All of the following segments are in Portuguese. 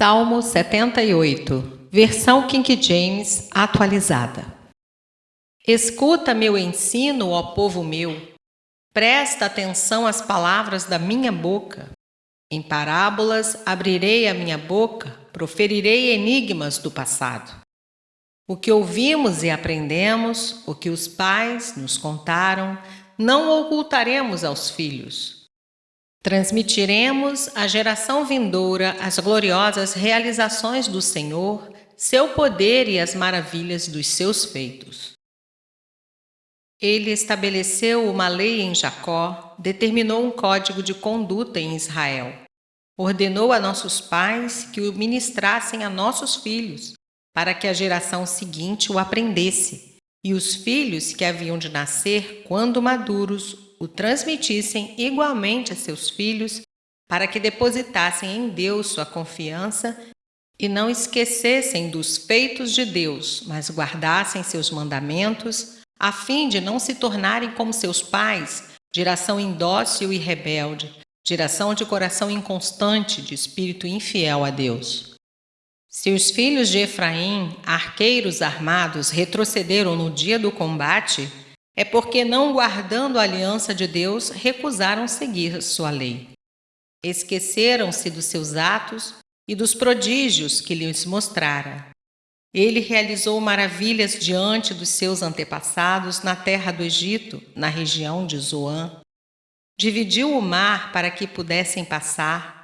Salmo 78, versão King James atualizada. Escuta meu ensino, ó povo meu, presta atenção às palavras da minha boca. Em parábolas abrirei a minha boca, proferirei enigmas do passado. O que ouvimos e aprendemos, o que os pais nos contaram, não ocultaremos aos filhos. Transmitiremos à geração vindoura as gloriosas realizações do Senhor, seu poder e as maravilhas dos seus feitos. Ele estabeleceu uma lei em Jacó, determinou um código de conduta em Israel. Ordenou a nossos pais que o ministrassem a nossos filhos, para que a geração seguinte o aprendesse, e os filhos que haviam de nascer, quando maduros, o transmitissem igualmente a seus filhos, para que depositassem em Deus sua confiança e não esquecessem dos feitos de Deus, mas guardassem seus mandamentos, a fim de não se tornarem como seus pais, geração indócil e rebelde, geração de coração inconstante, de espírito infiel a Deus. Se os filhos de Efraim, arqueiros armados, retrocederam no dia do combate, é porque, não guardando a aliança de Deus, recusaram seguir sua lei. Esqueceram-se dos seus atos e dos prodígios que lhes mostrara. Ele realizou maravilhas diante dos seus antepassados na terra do Egito, na região de Zoan. Dividiu o mar para que pudessem passar.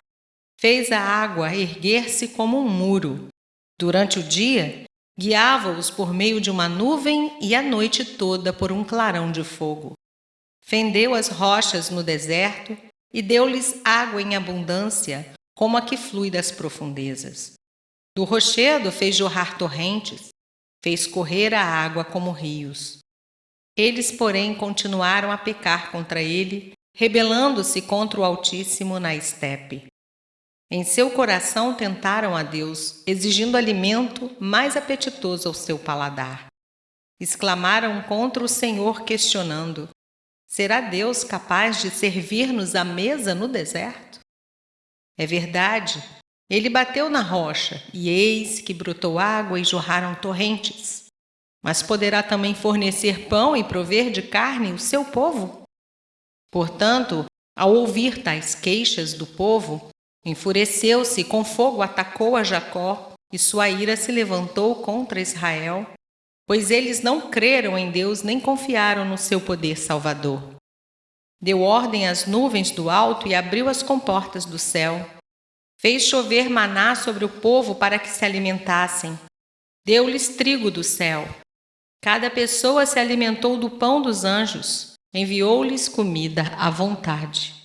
Fez a água erguer-se como um muro. Durante o dia, guiava-os por meio de uma nuvem e a noite toda por um clarão de fogo. Fendeu as rochas no deserto e deu-lhes água em abundância, como a que flui das profundezas. Do rochedo fez jorrar torrentes, fez correr a água como rios. Eles, porém, continuaram a pecar contra ele, rebelando-se contra o Altíssimo na estepe. Em seu coração tentaram a Deus, exigindo alimento mais apetitoso ao seu paladar. Exclamaram contra o Senhor, questionando: será Deus capaz de servir-nos à mesa no deserto? É verdade, ele bateu na rocha, e eis que brotou água e jorraram torrentes. Mas poderá também fornecer pão e prover de carne o seu povo? Portanto, ao ouvir tais queixas do povo, enfureceu-se e com fogo atacou a Jacó, e sua ira se levantou contra Israel, pois eles não creram em Deus nem confiaram no seu poder salvador. Deu ordem às nuvens do alto e abriu as comportas do céu. Fez chover maná sobre o povo para que se alimentassem. Deu-lhes trigo do céu. Cada pessoa se alimentou do pão dos anjos. Enviou-lhes comida à vontade.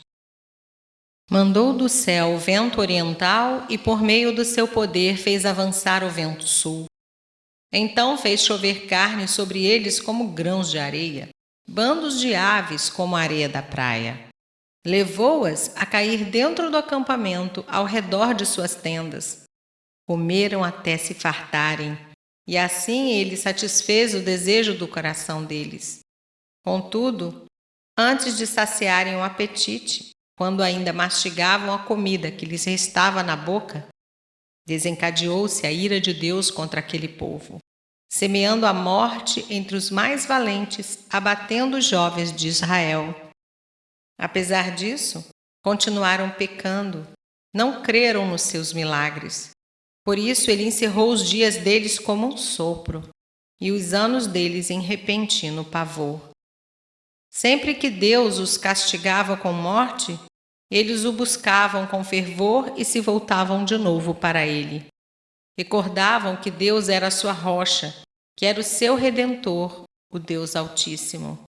Mandou do céu o vento oriental e, por meio do seu poder, fez avançar o vento sul. Então fez chover carne sobre eles como grãos de areia, bandos de aves como a areia da praia. Levou-as a cair dentro do acampamento, ao redor de suas tendas. Comeram até se fartarem, e assim ele satisfez o desejo do coração deles. Contudo, antes de saciarem o apetite, quando ainda mastigavam a comida que lhes restava na boca, desencadeou-se a ira de Deus contra aquele povo, semeando a morte entre os mais valentes, abatendo os jovens de Israel. Apesar disso, continuaram pecando, não creram nos seus milagres. Por isso ele encerrou os dias deles como um sopro, e os anos deles em repentino pavor. Sempre que Deus os castigava com morte, eles o buscavam com fervor e se voltavam de novo para ele. Recordavam que Deus era a sua rocha, que era o seu Redentor, o Deus Altíssimo.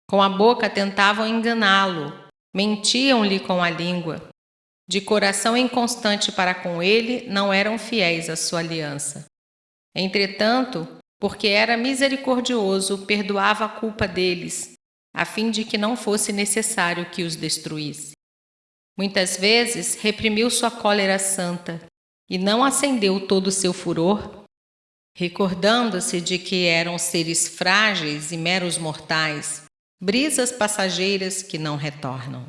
Com a boca tentavam enganá-lo, mentiam-lhe com a língua. De coração inconstante para com ele, não eram fiéis à sua aliança. Entretanto, porque era misericordioso, perdoava a culpa deles, a fim de que não fosse necessário que os destruísse. Muitas vezes reprimiu sua cólera santa e não acendeu todo o seu furor, recordando-se de que eram seres frágeis e meros mortais, brisas passageiras que não retornam.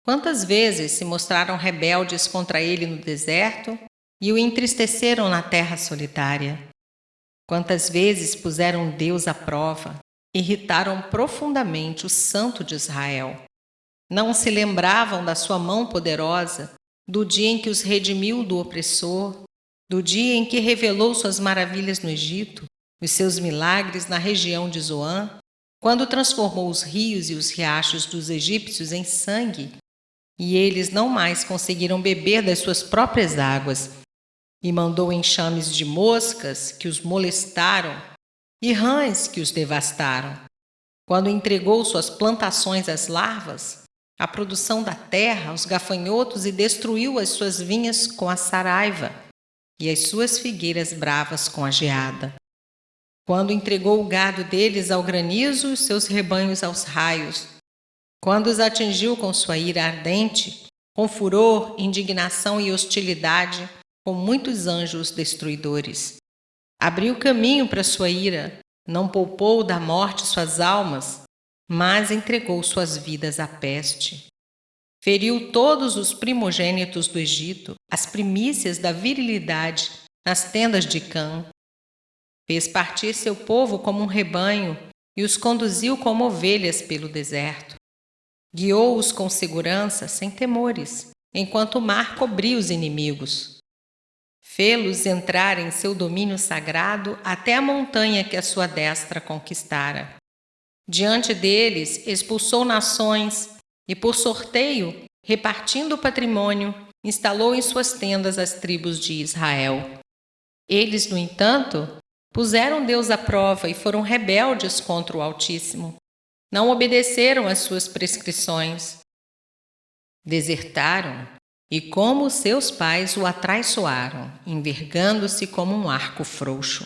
Quantas vezes se mostraram rebeldes contra ele no deserto, e o entristeceram na terra solitária. Quantas vezes puseram Deus à prova, irritaram profundamente o Santo de Israel. Não se lembravam da sua mão poderosa, do dia em que os redimiu do opressor, do dia em que revelou suas maravilhas no Egito, os seus milagres na região de Zoã, quando transformou os rios e os riachos dos egípcios em sangue, e eles não mais conseguiram beber das suas próprias águas, e mandou enxames de moscas que os molestaram e rãs que os devastaram. Quando entregou suas plantações às larvas, a produção da terra aos gafanhotos e destruiu as suas vinhas com a saraiva e as suas figueiras bravas com a geada. Quando entregou o gado deles ao granizo e os seus rebanhos aos raios, quando os atingiu com sua ira ardente, com furor, indignação e hostilidade, com muitos anjos destruidores. Abriu caminho para sua ira, não poupou da morte suas almas, mas entregou suas vidas à peste. Feriu todos os primogênitos do Egito, as primícias da virilidade, nas tendas de Cã. Fez partir seu povo como um rebanho e os conduziu como ovelhas pelo deserto. Guiou-os com segurança, sem temores, enquanto o mar cobria os inimigos. Fê-los entrar em seu domínio sagrado até a montanha que a sua destra conquistara. Diante deles expulsou nações e, por sorteio, repartindo o patrimônio, instalou em suas tendas as tribos de Israel. Eles, no entanto, puseram Deus à prova e foram rebeldes contra o Altíssimo. Não obedeceram às suas prescrições. Desertaram e, como seus pais, o atraiçoaram, envergando-se como um arco frouxo.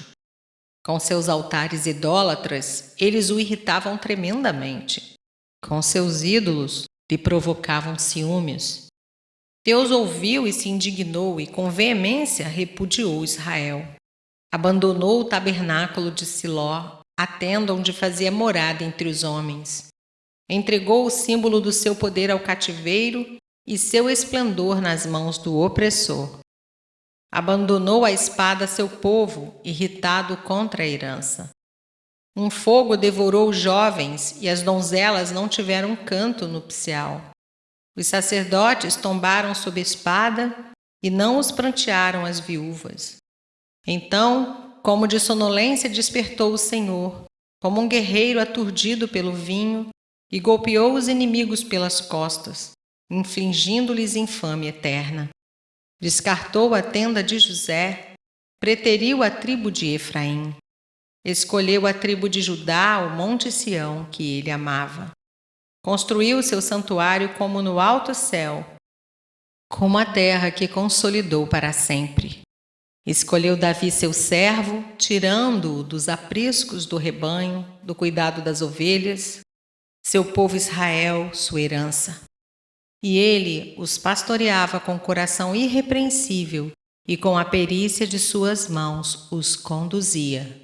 Com seus altares idólatras, eles o irritavam tremendamente. Com seus ídolos, lhe provocavam ciúmes. Deus ouviu e se indignou e, com veemência, repudiou Israel. Abandonou o tabernáculo de Siló, a tenda onde fazia morada entre os homens. Entregou o símbolo do seu poder ao cativeiro e seu esplendor nas mãos do opressor. Abandonou a espada seu povo, irritado contra a herança. Um fogo devorou os jovens e as donzelas não tiveram canto nupcial. Os sacerdotes tombaram sob a espada e não os prantearam as viúvas. Então, como de sonolência despertou o Senhor, como um guerreiro aturdido pelo vinho, e golpeou os inimigos pelas costas, infligindo-lhes infâmia eterna. Descartou a tenda de José, preteriu a tribo de Efraim. Escolheu a tribo de Judá, o monte Sião, que ele amava. Construiu seu santuário como no alto céu, como a terra que consolidou para sempre. Escolheu Davi seu servo, tirando-o dos apriscos do rebanho, do cuidado das ovelhas, seu povo Israel, sua herança. E ele os pastoreava com coração irrepreensível e com a perícia de suas mãos os conduzia.